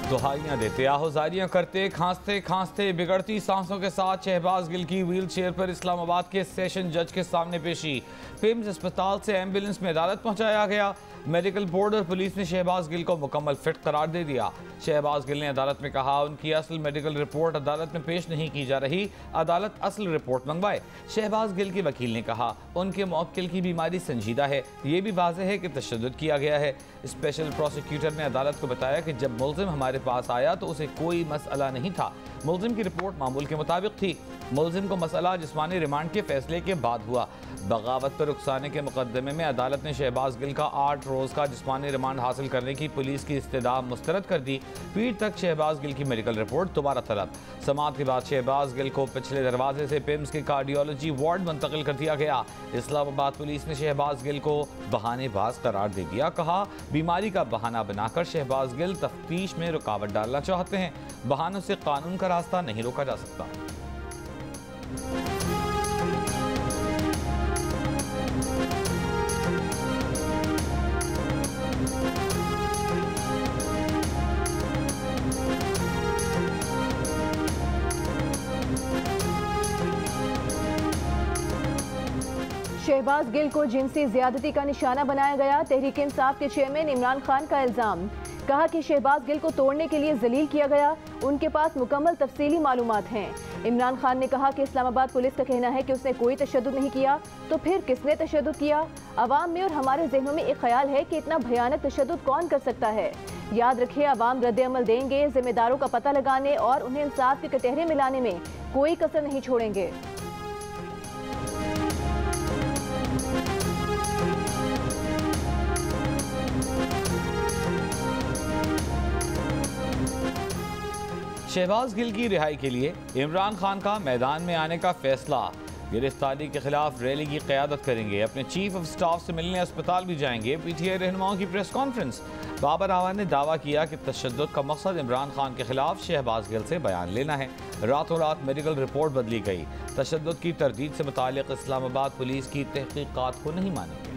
दुहाइयां देते, आहुजारियां करते, खांसते खांसते बिगड़ती सांसों के साथ शहबाज गिल की व्हील चेयर पर इस्लामाबाद के सेशन जज के सामने पेशी। पिम्स अस्पताल से एम्बुलेंस में अदालत पहुंचाया गया। मेडिकल बोर्ड और पुलिस ने शहबाज गिल को मुकम्मल फिट करार दे दिया। शहबाज गिल ने अदालत में कहा उनकी असल मेडिकल रिपोर्ट अदालत में पेश नहीं की जा रही, अदालत असल रिपोर्ट मंगवाए। शहबाज गिल के वकील ने कहा उनके मौक्किल की बीमारी संजीदा है, ये भी वाज़ेह है कि तशद्दुद किया गया है। स्पेशल प्रोसिक्यूटर ने अदालत को बताया कि जब मुल्जिम हमारे पास आया तो उसे कोई मसला नहीं था, मुल्जिम की रिपोर्ट मामूल के मुताबिक थी। मुल्जिम को मसला जिस्मानी रिमांड के फैसले के बाद हुआ। बगावत पर रुखसाने के मुकदमे में अदालत ने शहबाज गिल का 8 रोज़ का जिस्मानी रिमांड हासिल करने की पुलिस की इस्तदा मुस्तरद कर दी। पीर तक शहबाज गिल की मेडिकल रिपोर्ट दोबारा तलब। समाअत के बाद शहबाज गिल को पिछले दरवाजे से पिम्स के कार्डियोलॉजी वार्ड मुंतकिल कर दिया गया। इस्लामाबाद पुलिस ने शहबाज गिल को बहानेबाज करार दे दिया। कहा बीमारी का बहाना बनाकर शहबाज गिल तफ्तीश में रुकावट डालना चाहते हैं, बहानों से कानून का रास्ता नहीं रोका जा सकता। शहबाज गिल को जिनसी ज्यादती का निशाना बनाया गया। तहरीक इंसाफ के चेयरमैन इमरान खान का इल्जाम, कहा कि शहबाज गिल को तोड़ने के लिए जलील किया गया, उनके पास मुकम्मल तफसीली मालूमात हैं। इमरान खान ने कहा कि इस्लामाबाद पुलिस का कहना है कि उसने कोई तशद्दुद नहीं किया, तो फिर किसने तशद्दुद किया? अवाम में और हमारे जहनों में एक ख्याल है कि इतना भयानक तशद्दुद कौन कर सकता है। याद रखिए, अवाम रद्द-ए-अमल देंगे, जिम्मेदारों का पता लगाने और उन्हें इंसाफ के कटहरे में लाने में कोई कसर नहीं छोड़ेंगे। शहबाज गिल की रिहाई के लिए इमरान खान का मैदान में आने का फैसला। गिरफ्तारी के खिलाफ रैली की क़यादत करेंगे, अपने चीफ ऑफ स्टाफ से मिलने अस्पताल भी जाएंगे। पीटीआई रहनुमाओं की प्रेस कॉन्फ्रेंस। बाबर आवान ने दावा किया कि तशद्दुद का मकसद इमरान खान के खिलाफ शहबाज गिल से बयान लेना है। रातों रात मेडिकल रिपोर्ट बदली गई। तशद्दुद की तरदीद से मुताल्लिक़ इस्लामाबाद पुलिस की तहक़ीक़ात को नहीं मानेंगे।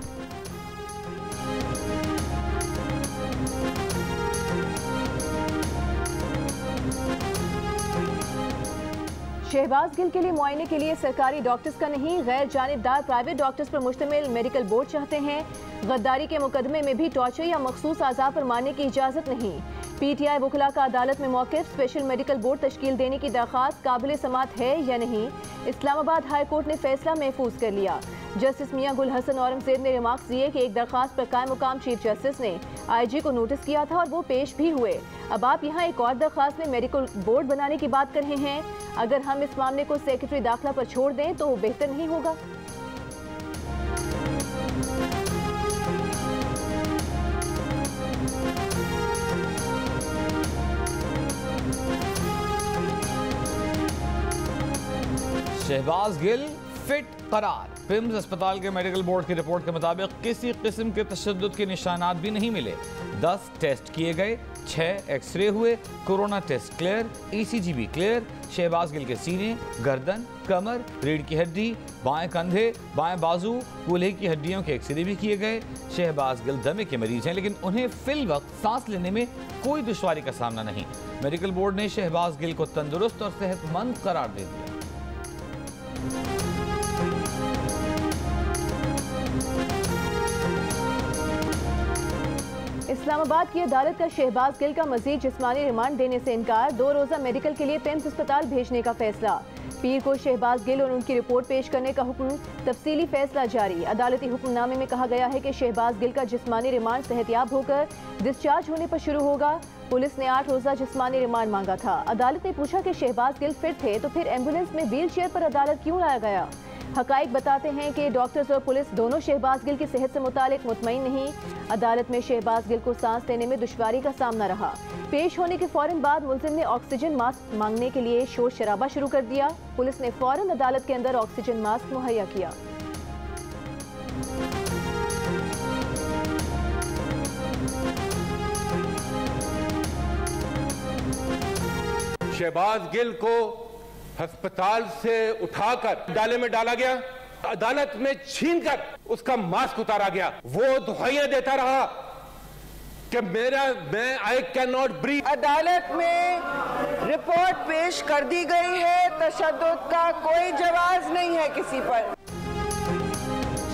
शहबाज गिल के लिए मुआयने के लिए सरकारी डॉक्टर्स का नहीं, गैर जानिबदार प्राइवेट डॉक्टर्स पर मुश्तमिल मेडिकल बोर्ड चाहते हैं। गद्दारी के मुकदमे में भी टॉर्चर या मखसूस आज़ा पर मारने की इजाज़त नहीं। पीटीआई वकला का अदालत में मौक़िफ़, स्पेशल मेडिकल बोर्ड तश्कील देने की दरख्वास्त काबिल समात है या नहीं। इस्लामाबाद हाई कोर्ट ने फैसला महफूज कर लिया। जस्टिस मियां गुल हसन औरंगजेब ने रिमार्क्स दिए कि एक दरख्वास्त पर कायम मुकाम चीफ जस्टिस ने IG को नोटिस किया था और वो पेश भी हुए। अब आप यहाँ एक और दरख्वास्त में मेडिकल बोर्ड बनाने की बात कर रहे हैं। अगर हम इस मामले को सेक्रेटरी दाखिला पर छोड़ दें तो वो बेहतर नहीं होगा। शहबाज गिल फिट करार। पिम्स अस्पताल के मेडिकल बोर्ड की रिपोर्ट के मुताबिक किसी किस्म के तशद्दुद के निशानात भी नहीं मिले। 10 टेस्ट किए गए, 6 एक्सरे हुए, कोरोना टेस्ट क्लियर, ECG भी क्लियर। शहबाज गिल के सीने, गर्दन, कमर, रीढ़ की हड्डी, बाएं कंधे, बाएं बाजू, कूल्हे की हड्डियों के एक्सरे भी किए गए। शहबाज गिल दमे के मरीज हैं, लेकिन उन्हें फिल वक्त सांस लेने में कोई दुश्वारी का सामना नहीं। मेडिकल बोर्ड ने शहबाज गिल को तंदुरुस्त और सेहतमंद करार दे दिया। इस्लामाबाद की अदालत का शहबाज गिल का मजीद जिस्मानी रिमांड देने से इनकार। 2 रोज़ा मेडिकल के लिए पिम्स अस्पताल भेजने का फैसला। पीर को शहबाज गिल और उनकी रिपोर्ट पेश करने का हुक्म, तफसीली फैसला जारी। अदालती हुक्मनामे में कहा गया है कि शहबाज गिल का जिस्मानी रिमांड सेहतियाब होकर डिस्चार्ज होने पर शुरू होगा। पुलिस ने 8 रोज़ा जिस्मानी रिमांड मांगा था। अदालत ने पूछा कि शहबाज गिल फिट थे तो फिर एम्बुलेंस में व्हील चेयर पर अदालत क्यों लाया गया? हकाइक बताते हैं कि डॉक्टर्स और पुलिस दोनों शहबाज गिल की सेहत से मुतालिक मुतमईन नहीं। अदालत में शहबाज गिल को सांस लेने में दुश्वारी का सामना रहा। पेश होने के फौरन बाद मुल्जिम ने ऑक्सीजन मास्क मांगने के लिए शोर शराबा शुरू कर दिया। पुलिस ने फौरन अदालत के अंदर ऑक्सीजन मास्क मुहैया किया। शहबाज गिल को अस्पताल से उठाकर डाले में डाला गया, अदालत में छीनकर उसका मास्क उतारा गया। वो दुहाइयां देता रहा कि मैं आई कैन नॉट ब्रीथ। अदालत में रिपोर्ट पेश कर दी गई है, तशद्दुद का कोई जवाब नहीं है किसी पर।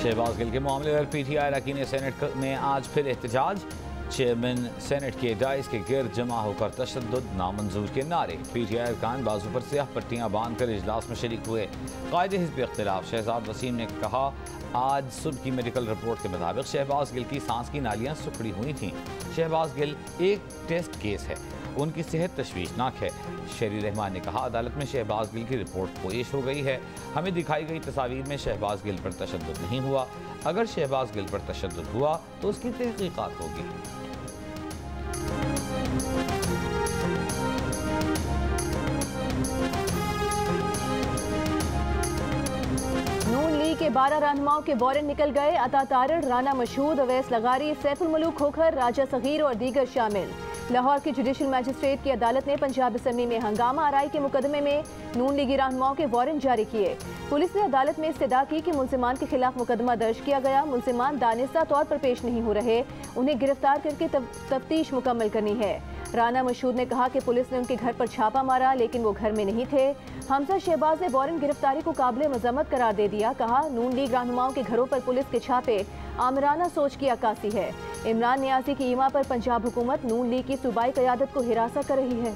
शहबाज गिल के मामले पर पीटीआई अरकान सेनेट में आज फिर एहतजाज। चेयरमैन सेनेट के डाइस के गिर्द जमा होकर तशद्दुद नामंजूर के नारे। पीटीआई अरकान बाजू पर स्याह पट्टियां बांधकर इजलास में शरीक हुए। कायदे हिज़्ब इख्तिलाफ शहजाद वसीम ने कहा, आज सुबह की मेडिकल रिपोर्ट के मुताबिक शहबाज गिल की सांस की नालियां सुखड़ी हुई थीं। शहबाज गिल एक टेस्ट केस है, उनकी सेहत तशवीशनाक है। शरी रहमान ने कहा, अदालत में शहबाज गिल की रिपोर्ट पेश हो गई है। हमें दिखाई गई तस्वीर में शहबाज गिल पर तशद्दुद नहीं हुआ। अगर शहबाज गिल पर तशद्दुद हुआ तो उसकी तहकीकात होगी। नून लीग के 12 रहनुमाओं के वारंट निकल गए। अता तारड़, राना मशहूद, अवैस लगारी, सैफुल मलूक खोखर, राजा सगीर और दीगर शामिल। लाहौर की जुडिशल मजिस्ट्रेट की अदालत ने पंजाब असम्बली में हंगामा आराई के मुकदमे में नून लीगी रहनुमाओं के वारंट जारी किए। पुलिस ने अदालत में इस्तदा की कि मुल्जिमान के खिलाफ मुकदमा दर्ज किया गया। मुल्जिमान दानिस्ता तौर पर पेश नहीं हो रहे, उन्हें गिरफ्तार करके तफ्तीश मुकम्मल करनी है। राना मशहूद ने कहा कि पुलिस ने उनके घर पर छापा मारा, लेकिन वो घर में नहीं थे। हमजा शहबाज ने वारंट गिरफ्तारी को काबिल मजम्मत करार दे दिया। कहा, नून लीग रहनुमाओं के घरों पर पुलिस के छापे आमराना सोच की अक्कासी है। इमरान नियाजी की ईमा पर पंजाब हुकूमत नून लीग की सूबाई क़यादत को हिरासा कर रही है।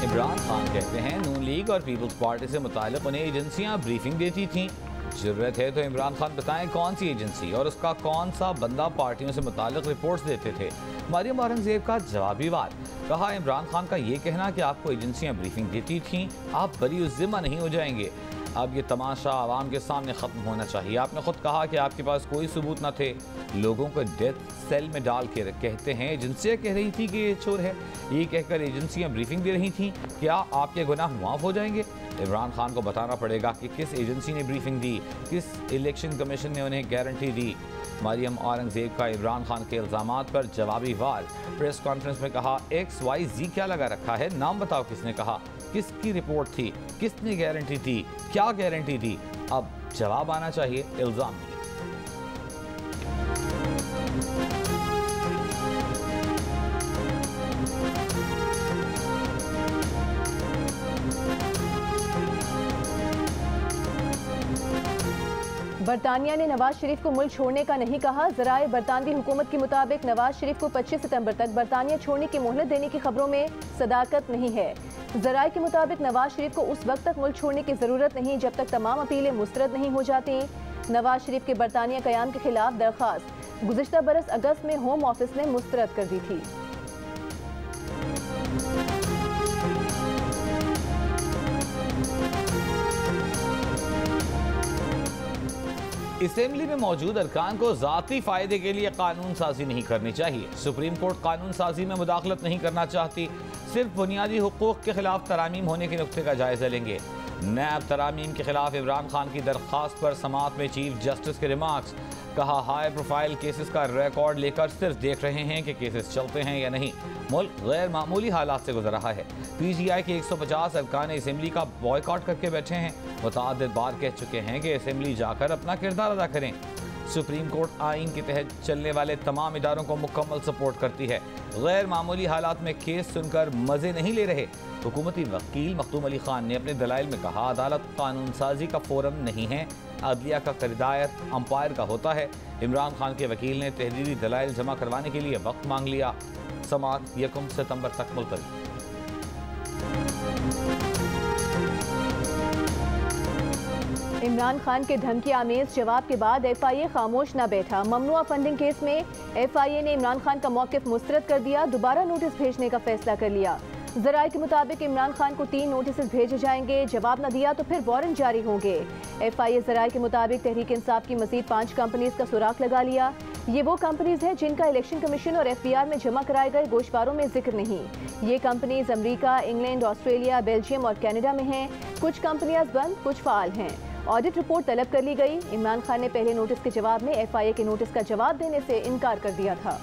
इमरान खान कहते हैं, नून लीग और पीपल्स पार्टी से मुताल्लिक़ उन्हें एजेंसियां ब्रीफिंग देती थीं। ज़रूरत है तो इमरान खान बताएं कौन सी एजेंसी और उसका कौन सा बंदा पार्टियों से मुताल्लिक़ रिपोर्ट्स देते थे। मरियम औरंगज़ेब का जवाबी वार। कहा, इमरान खान का ये कहना कि आपको एजेंसियां ब्रीफिंग देती थीं, आप बरी-उज़्ज़िम्मा नहीं हो जाएंगे। अब ये तमाशा आवाम के सामने ख़त्म होना चाहिए। आपने खुद कहा कि आपके पास कोई सबूत न थे। लोगों को डेथ सेल में डाल के कहते हैं एजेंसियाँ कह रही थी कि ये चोर है। ये कहकर एजेंसियाँ ब्रीफिंग दे रही थीं। क्या आपके गुनाह माफ़ हो जाएंगे? इमरान खान को बताना पड़ेगा कि किस एजेंसी ने ब्रीफिंग दी, किस इलेक्शन कमीशन ने उन्हें गारंटी दी। मरियम औरंगज़ेब का इमरान खान के इल्ज़ामात पर जवाबी वार। प्रेस कॉन्फ्रेंस में कहा, XYZ क्या लगा रखा है, नाम बताओ किसने कहा, किसकी रिपोर्ट थी, किसने गारंटी दी, क्या गारंटी दी। अब जवाब आना चाहिए, इल्ज़ाम नहीं। बरतानिया ने नवाज शरीफ को मुल्क छोड़ने का नहीं कहा। ज़राए बरतानवी हुकूमत के मुताबिक नवाज शरीफ को 25 सितंबर तक बरतानिया छोड़ने की मोहलत देने की खबरों में सदाकत नहीं है। ज़राए के मुताबिक नवाज शरीफ को उस वक्त तक मुल्क छोड़ने की ज़रूरत नहीं जब तक तमाम अपीलें मुस्तरद नहीं हो जाती। नवाज शरीफ के बरतानिया क़याम के खिलाफ दरख्वास्त गुज़िश्ता बरस अगस्त में होम ऑफिस ने मुस्तरद कर दी थी। असेंबली में मौजूद अरकान को ज़ाती फ़ायदे के लिए कानून साजी नहीं करनी चाहिए। सुप्रीम कोर्ट कानून साजी में मुदाखलत नहीं करना चाहती, सिर्फ बुनियादी हुकूक़ के खिलाफ तरामीम होने के नुक्ते का जायज़ा लेंगे। नैब तरामीम के खिलाफ इमरान खान की दरख्वास्त पर समाअत में चीफ जस्टिस के रिमार्क्स। कहा, हाई प्रोफाइल केसेस का रिकॉर्ड लेकर सिर्फ देख रहे हैं कि केसेस चलते हैं या नहीं। मुल्क गैर मामूली हालात से गुजर रहा है। PTI के 150 अरकान असेंबली का बॉयकॉट करके बैठे हैं। मुतअद्दिद बार कह चुके हैं कि असेंबली जाकर अपना किरदार अदा करें। सुप्रीम कोर्ट आइन के तहत चलने वाले तमाम इदारों को मुकम्मल सपोर्ट करती है। गैर मामूली हालात में केस सुनकर मज़े नहीं ले रहे। हुकूमती वकील मखदूम अली खान ने अपने दलाइल में कहा, अदालत कानून साजी का फोरम नहीं है, अदलिया का किरदार अंपायर का होता है। इमरान खान के वकील ने तहरीरी दलाइल जमा करवाने के लिए वक्त मांग लिया। समाअत 1 सितंबर तक मुलतवी। इमरान खान के धमकी आमेज जवाब के बाद FIA खामोश न बैठा। ममनुआ फंडिंग केस में FIA ने इमरान खान का मौक़िफ़ मुस्तरद कर दिया। दोबारा नोटिस भेजने का फैसला कर लिया। ज़राए के मुताबिक इमरान खान को 3 नोटिस भेजे जाएंगे। जवाब न दिया तो फिर वारंट जारी होंगे। FIA ज़राए के मुताबिक तहरीक इंसाफ की मज़ीद 5 कंपनीज का सुराख लगा लिया। ये वो कंपनीज हैं जिनका इलेक्शन कमीशन और FBR में जमा कराए गए गोशवारों में जिक्र नहीं। ये कंपनीज अमरीका, इंग्लैंड, ऑस्ट्रेलिया, बेल्जियम और कैनेडा में हैं। कुछ कंपनियां बंद, कुछ फ़ाल हैं। ऑडिट रिपोर्ट तलब कर ली गई। इमरान खान ने पहले नोटिस के जवाब में FIA के नोटिस का जवाब देने से इनकार कर दिया था।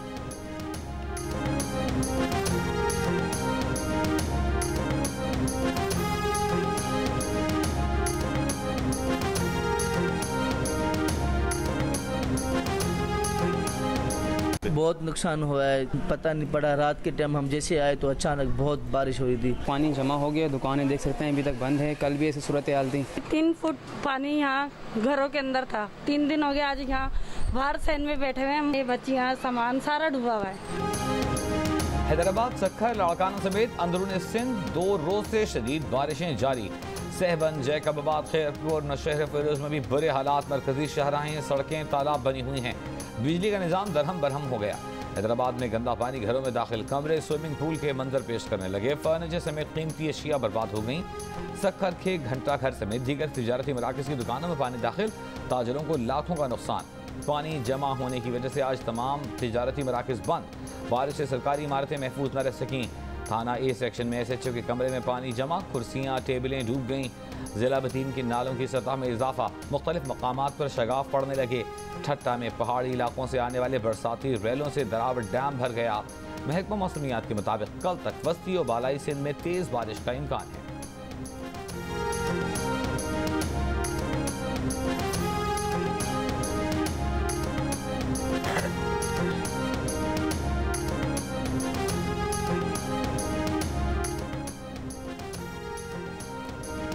बहुत नुकसान हुआ है, पता नहीं पड़ा। रात के टाइम हम जैसे आए तो अचानक बहुत बारिश हुई थी। पानी जमा हो गया, दुकानें देख सकते हैं अभी तक बंद है। कल भी ऐसी सूरत हाल थी। 3 फुट पानी यहाँ घरों के अंदर था। 3 दिन हो गया, आज यहाँ बाहर सैन में बैठे हुए हैं। ये बच्चियाँ सामान सारा डूबा हुआ है। हैदराबाद, सक्खर, लाड़काना समेत अंदरूनी सिंध 2 रोज से शदीद बारिशें जारी। सहबन, जैकबाबाद, खैरपुर, नौशहर, फिरोज में भी बुरे हालात। मरकजी शाहराहें, सड़कें तालाब बनी हुई हैं। बिजली का निज़ाम दरहम बरहम हो गया। हैदराबाद में गंदा पानी घरों में दाखिल, कमरे स्विमिंग पूल के मंजर पेश करने लगे। फर्नीचर समेत कीमती अशिया बर्बाद हो गई। सक्खर के घंटा घर समेत दीगर तिजारती मराकज़ की दुकानों में पानी दाखिल, ताजरों को लाखों का नुकसान। पानी जमा होने की वजह से आज तमाम तिजारती मराकज़ बंद। बारिश से सरकारी इमारतें महफूज न रह सकीं। थाना ए सेक्शन में SHO के कमरे में पानी जमा, कुर्सियाँ टेबलें डूब गईं। जिला बतीन के नालों की सतह में इजाफा, मुख्तलिफ मकामात पर शगाफ पड़ने लगे। ठट्टा में पहाड़ी इलाकों से आने वाले बरसाती रेलों से दरावट डैम भर गया। महकमा मौसमियात के मुताबिक कल तक वस्ती और बालाई सिंध में तेज़ बारिश का इम्कान है।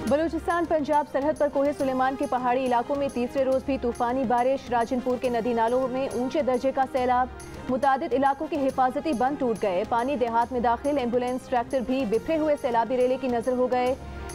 बलूचिस्तान पंजाब सरहद पर कोहे सुलेमान के पहाड़ी इलाकों में तीसरे रोज भी तूफानी बारिश। राजनपुर के नदी नालों में ऊंचे दर्जे का सैलाब। मुतादिद इलाकों के हिफाजती बंद टूट गए। पानी देहात में दाखिल, एम्बुलेंस, ट्रैक्टर भी बिखरे हुए सैलाबी रेले की नजर हो गए।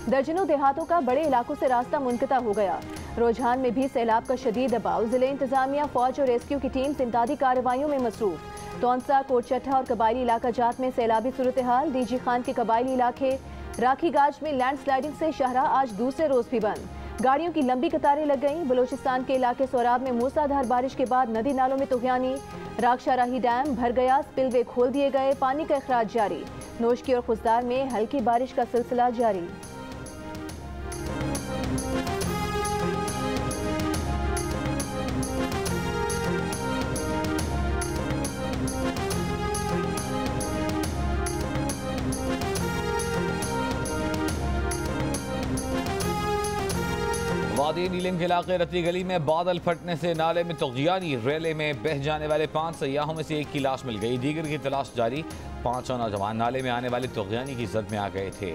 दर्जनों देहातों का बड़े इलाकों से रास्ता मुनक़ता हो गया। रुझान में भी सैलाब का शदीद दबाव। जिले इंतजामिया, फौज और रेस्क्यू की टीम इमदादी कार्रवाइयों में मसरूफ। तौंसा, कोटचट्टा और कबायली इलाका जात में सैलाबी सूरत हाल। DG खान के कबायली इलाके राखी गाज में लैंडस्लाइडिंग से शाहराह आज दूसरे रोज भी बंद। गाड़ियों की लंबी कतारें लग गईं। बलूचिस्तान के इलाके सोराब में मूसलाधार बारिश के बाद नदी नालों में तुगयानी। रागशाराही डैम भर गया, स्पिलवे खोल दिए गए। पानी का अखराज जारी। नोशकी और खुशदार में हल्की बारिश का सिलसिला जारी। वादी नीलम के इलाके रत्ती गली में बादल फटने से नाले में तुगयानी। रेले में बह जाने वाले 5 सयाहों में से एक की लाश मिल गई, दीगर की तलाश जारी। 5 नौजवान नाले में आने वाले तुगयानी की जद में आ गए थे।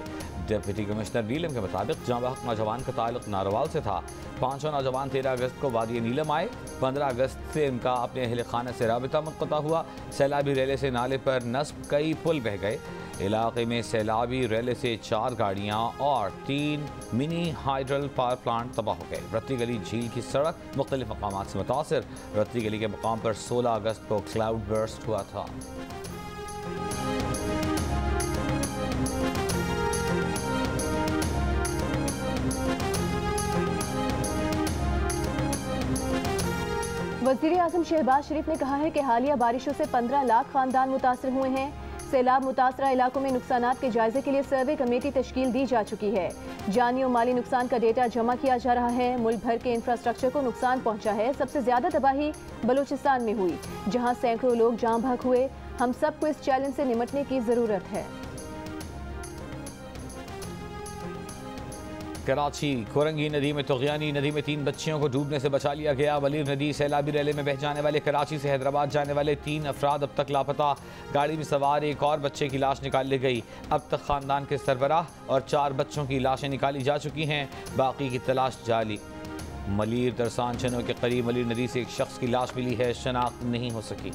डिप्टी कमिश्नर नीलम के मुताबिक जांबाहक नौजवान का ताल्लुक नारोवाल से था। 5 नौजवान 13 अगस्त को वादी नीलम आए। 15 अगस्त से इनका अपने अहल खाना से राबिता मुनक़ता हुआ। सैलाबी रेले से नाले पर नस्ब कई पुल बह गए। इलाके में सैलाबी रेले से 4 गाड़ियाँ और 3 मिनी हाइड्रल पावर प्लांट तबाह हो गए। रत्ती गली झील की सड़क मुख्तलिफ मकामात से मुतासर। रत्ती गली के मकाम पर 16 अगस्त को क्लाउड बर्स्ट हुआ था। वज़ीर आज़म शहबाज शरीफ ने कहा है कि हालिया बारिशों से 15 लाख खानदान मुतासर हुए हैं। सैलाब मुतासरा इलाकों में नुकसानात के जायजे के लिए सर्वे कमेटी तश्कील दी जा चुकी है। जानी और माली नुकसान का डेटा जमा किया जा रहा है। मुल्क भर के इंफ्रास्ट्रक्चर को नुकसान पहुंचा है। सबसे ज्यादा तबाही बलूचिस्तान में हुई, जहां सैकड़ों लोग जाँ बहक हुए। हम सबको इस चैलेंज से निपटने की जरूरत है। कराची कोरंगी नदी में तुगयानी। नदी में 3 बच्चियों को डूबने से बचा लिया गया। वलीर नदी सैलाबी रेले में बह जाने वाले कराची से हैदराबाद जाने वाले 3 अफराद अब तक लापता। गाड़ी में सवार एक और बच्चे की लाश निकाल ली गई। अब तक खानदान के सरबराह और 4 बच्चों की लाशें निकाली जा चुकी हैं। बाकी की तलाश जारी। मलीर दरसान चनों के करीब मलीर नदी से एक शख्स की लाश मिली है, शनाख्त नहीं हो सकी।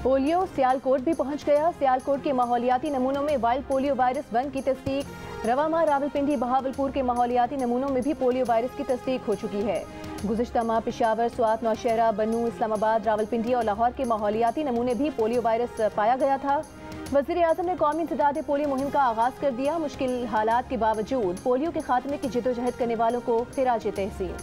पोलियो सियालकोट भी पहुंच गया। सियालकोट के माहौलियाती नमूनों में वाइल्ड पोलियो वायरस 1 की तस्दीक। रवामा, रावलपिंडी, बहावलपुर के माहौलियाती नमूनों में भी पोलियो वायरस की तस्दीक हो चुकी है। गुज़िश्ता माह पेशावर, स्वात, नौशहरा, बन्नू, इस्लामाबाद, रावलपिंडी और लाहौर के माहौलियाती नमूने भी पोलियो वायरस पाया गया था। वज़ीर आज़म ने कौमी इंसदाद पोलियो मुहिम का आगाज़ कर दिया। मुश्किल हालात के बावजूद पोलियो के खात्मे की जिद्दोजहद करने वालों को खिराज तहसीन।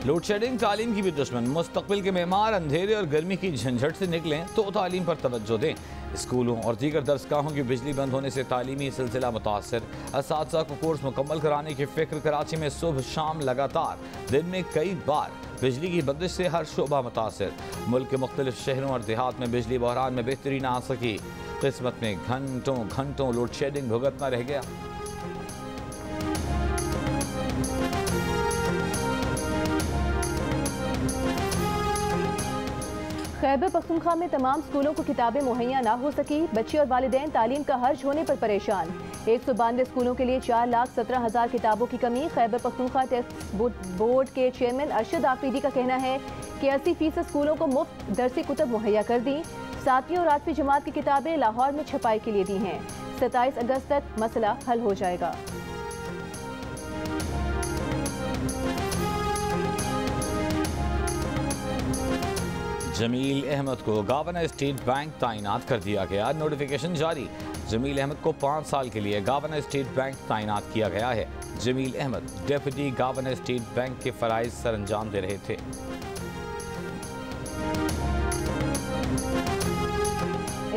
लोड शेडिंग तालीम की भी दुश्मन। मुस्तकबिल के मेहमान अंधेरे और गर्मी की झंझट से निकलें तो तालीम पर तवज्जो दें। स्कूलों और दीगर दरसगाहों की बिजली बंद होने से तालीमी सिलसिला मुतासर। असातिज़ा को कोर्स मुकम्मल कराने की फिक्र। कराची में सुबह शाम लगातार दिन में कई बार बिजली की बंदिश से हर शोबा मुतासर। मुल्क के मुख्तलिफ शहरों और देहात में बिजली बहरान में बेहतरी ना आ सकी। किस्मत में घंटों घंटों लोड शेडिंग भुगतना रह गया। खैबर पख्तूनख्वा में तमाम स्कूलों को किताबें मुहैया ना हो सकी। बच्चे और वालिदैन तालीम का हर्ज होने पर परेशान। 192 स्कूलों के लिए 4,17,000 किताबों की कमी। खैबर पख्तूनख्वा टेक्स्ट बोर्ड के चेयरमैन अरशद आफरीदी का कहना है कि 80% स्कूलों को मुफ्त दरसी कुतब मुहैया कर दी। 7वीं और 8वीं जमात की किताबें लाहौर में छपाई के लिए दी हैं। 27 अगस्त तक मसला हल हो जाएगा। जमील अहमद को गवर्नर स्टेट बैंक तैनात कर दिया गया। नोटिफिकेशन जारी। जमील अहमद को 5 साल के लिए गवर्नर स्टेट बैंक तैनात किया गया है। Jameel Ahmed deputy governor State Bank के फराइज सर अंजाम दे रहे थे।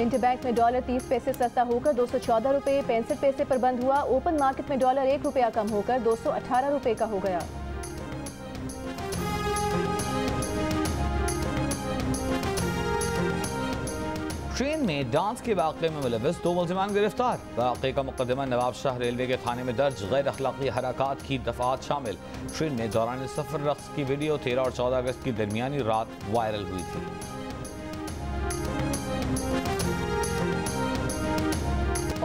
इंटरबैंक में डॉलर 30 पैसे सस्ता होकर 214 रुपये 65 पैसे पर बंद हुआ। ओपन मार्केट में डॉलर 1 रुपया कम होकर 218 रुपये का हो गया। ट्रेन में डांस के वाक़े में मुलविस 2 मुल्ज़िमान गिरफ्तार। वाक़े का मुकदमा नवाब शाह रेलवे के थाने में दर्ज। गैर अखलाकी हरकत की दफात शामिल। ट्रेन में दौरान सफर रक्स की वीडियो 13 और 14 अगस्त की दरमियानी रात वायरल हुई थी।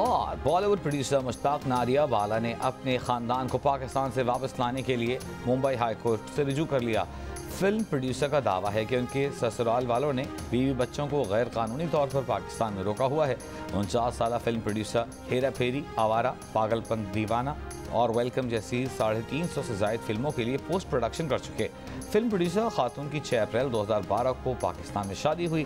और बॉलीवुड प्रोड्यूसर मुश्ताक नाडियावाला ने अपने खानदान को पाकिस्तान से वापस लाने के लिए मुंबई हाई कोर्ट से रुजू कर लिया। फिल्म प्रोड्यूसर का दावा है कि उनके ससुराल वालों ने बीवी बच्चों को गैर कानूनी तौर पर पाकिस्तान में रोका हुआ है। 49 साल फिल्म प्रोड्यूसर हेरा फेरी, आवारा, पागलपन दीवाना और वेलकम जैसी 350 से ज़ायद फिल्मों के लिए पोस्ट प्रोडक्शन कर चुके। फिल्म प्रोड्यूसर खातून की 6 अप्रैल 2012 को पाकिस्तान में शादी हुई।